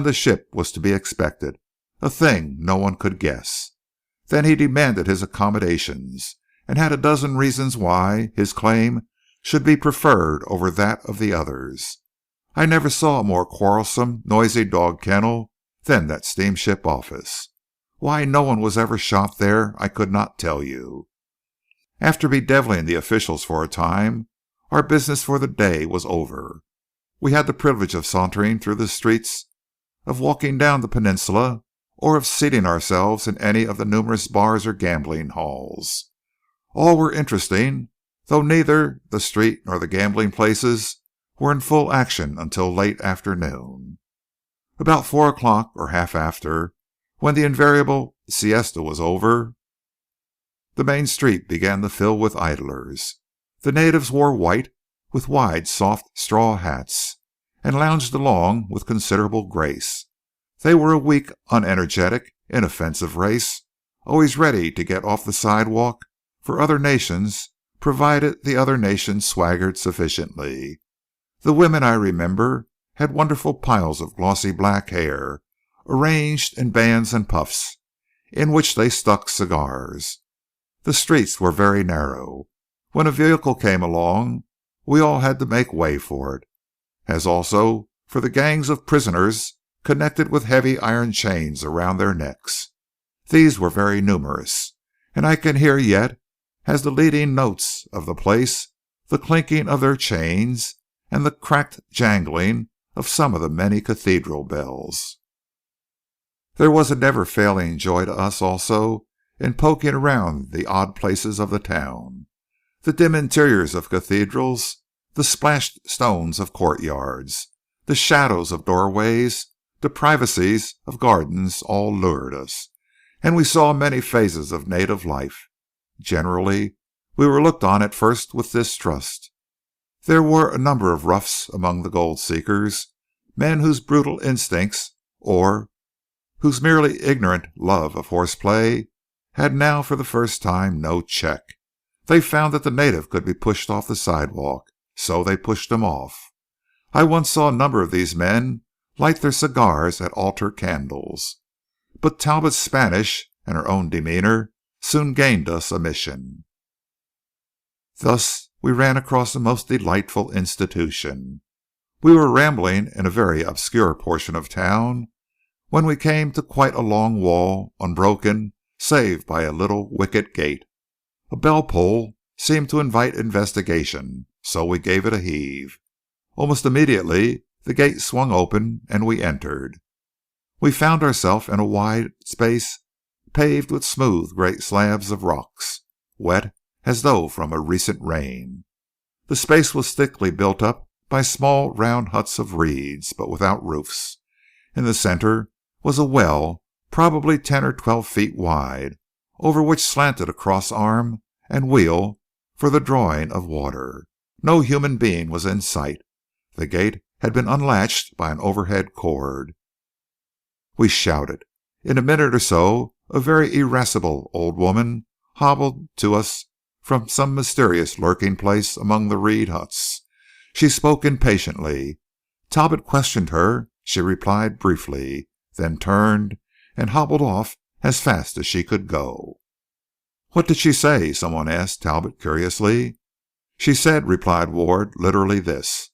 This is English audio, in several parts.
the ship was to be expected, a thing no one could guess. Then he demanded his accommodations, and had a dozen reasons why his claim should be preferred over that of the others. I never saw a more quarrelsome, noisy dog kennel than that steamship office. Why no one was ever shot there I could not tell you. After bedeviling the officials for a time, our business for the day was over. We had the privilege of sauntering through the streets, of walking down the peninsula, or of seating ourselves in any of the numerous bars or gambling halls. All were interesting, though neither the street nor the gambling places were in full action until late afternoon. About 4 o'clock or half after, when the invariable siesta was over, the main street began to fill with idlers. The natives wore white, with wide, soft straw hats, and lounged along with considerable grace. They were a weak, unenergetic, inoffensive race, always ready to get off the sidewalk for other nations, provided the other nation swaggered sufficiently. The women, I remember, had wonderful piles of glossy black hair, arranged in bands and puffs, in which they stuck cigars. The streets were very narrow. When a vehicle came along, we all had to make way for it, as also for the gangs of prisoners connected with heavy iron chains around their necks. These were very numerous, and I can hear yet, as the leading notes of the place, the clinking of their chains and the cracked jangling of some of the many cathedral bells. There was a never-failing joy to us also in poking around the odd places of the town. The dim interiors of cathedrals, the splashed stones of courtyards, the shadows of doorways, the privacies of gardens all lured us, and we saw many phases of native life. Generally, we were looked on at first with distrust. There were a number of roughs among the gold seekers, men whose brutal instincts, or whose merely ignorant love of horseplay, had now for the first time no check. They found that the native could be pushed off the sidewalk, so they pushed him off. I once saw a number of these men light their cigars at altar candles. But Talbot's Spanish and her own demeanor soon gained us admission. Thus we ran across a most delightful institution. We were rambling in a very obscure portion of town when we came to quite a long wall, unbroken save by a little wicket gate. A bell pull seemed to invite investigation, so we gave it a heave. Almost immediately the gate swung open and we entered. We found ourselves in a wide space paved with smooth great slabs of rocks, wet as though from a recent rain. The space was thickly built up by small round huts of reeds, but without roofs. In the center was a well, probably 10 or 12 feet wide, over which slanted a cross arm and wheel for the drawing of water. No human being was in sight. The gate had been unlatched by an overhead cord. We shouted. In a minute or so, a very irascible old woman hobbled to us from some mysterious lurking place among the reed huts. She spoke impatiently. Talbot questioned her. She replied briefly, then turned and hobbled off as fast as she could go. "What did she say?" someone asked Talbot curiously. "She said," replied Ward, "literally this: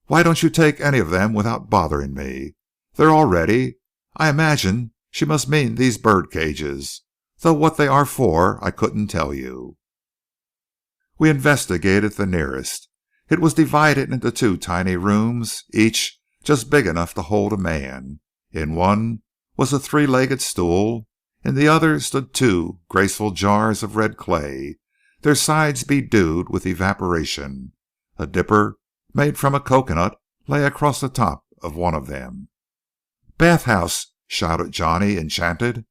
'Why don't you take any of them without bothering me? They're all ready.' I imagine she must mean these bird cages, though what they are for I couldn't tell you." We investigated the nearest. It was divided into 2 tiny rooms, each just big enough to hold a man. In one was a 3-legged stool. In the other stood 2 graceful jars of red clay, their sides bedewed with evaporation. A dipper made from a coconut lay across the top of one of them. "Bathhouse!" shouted Johnny, enchanted.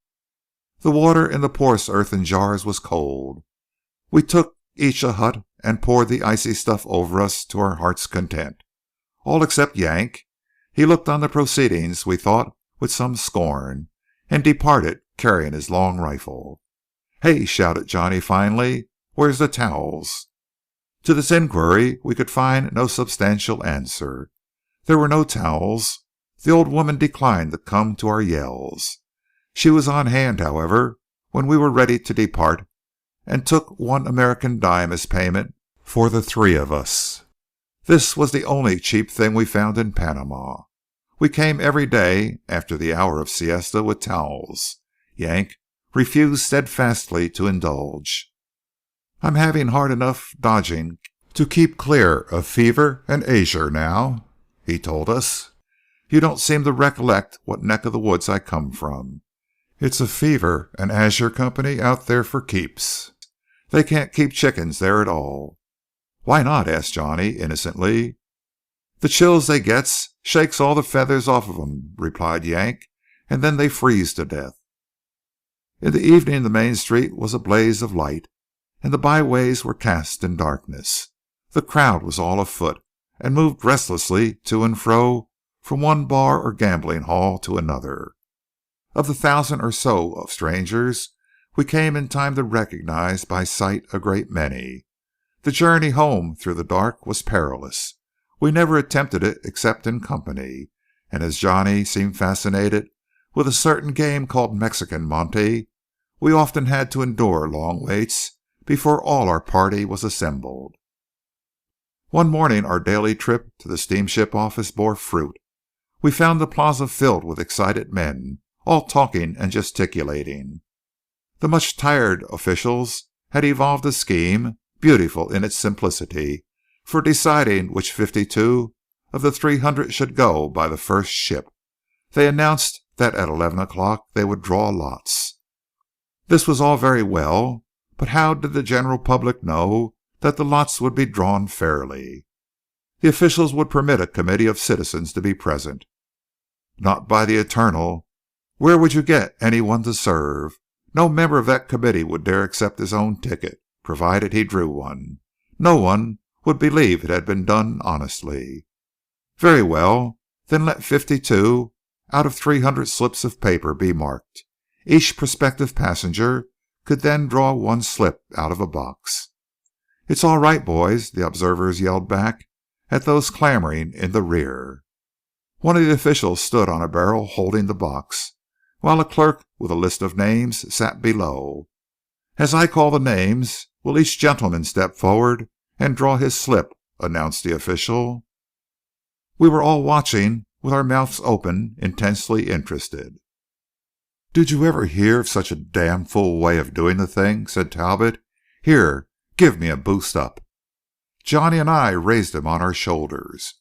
The water in the porous earthen jars was cold. We took each a hut and poured the icy stuff over us to our heart's content. All except Yank. He looked on the proceedings, we thought, with some scorn, and departed carrying his long rifle. "Hey!" shouted Johnny finally. "Where's the towels?" To this inquiry we could find no substantial answer. There were no towels. The old woman declined to come to our yells. She was on hand, however, when we were ready to depart, and took 1 American dime as payment for the 3 of us. This was the only cheap thing we found in Panama. We came every day after the hour of siesta with towels. Yank refused steadfastly to indulge. "I'm having hard enough dodging to keep clear of fever and azure now," he told us. "You don't seem to recollect what neck of the woods I come from. It's a fever and azure company out there for keeps. They can't keep chickens there at all." "Why not?" asked Johnny innocently. "The chills they gets shakes all the feathers off of 'em," replied Yank, "and then they freeze to death." In the evening the main street was a blaze of light, and the byways were cast in darkness. The crowd was all afoot, and moved restlessly to and fro from one bar or gambling hall to another. Of the 1,000 or so of strangers, we came in time to recognize by sight a great many. The journey home through the dark was perilous. We never attempted it except in company, and as Johnny seemed fascinated with a certain game called Mexican Monte, we often had to endure long waits before all our party was assembled. One morning our daily trip to the steamship office bore fruit. We found the plaza filled with excited men, all talking and gesticulating. The much tired officials had evolved a scheme, beautiful in its simplicity, for deciding which 52 of the 300 should go by the first ship. They announced that at 11 o'clock they would draw lots. This was all very well, but how did the general public know that the lots would be drawn fairly? The officials would permit a committee of citizens to be present. Not by the eternal! Where would you get any one to serve? No member of that committee would dare accept his own ticket, provided he drew one. No one would believe it had been done honestly. Very well, then let 52 out of 300 slips of paper be marked. Each prospective passenger could then draw one slip out of a box. "It's all right, boys," the observers yelled back at those clamoring in the rear. One of the officials stood on a barrel holding the box, while a clerk with a list of names sat below. "As I call the names, will each gentleman step forward and draw his slip," announced the official. We were all watching with our mouths open, intensely interested. "Did you ever hear of such a damn fool way of doing the thing?" said Talbot. "Here, give me a boost up." Johnny and I raised him on our shoulders.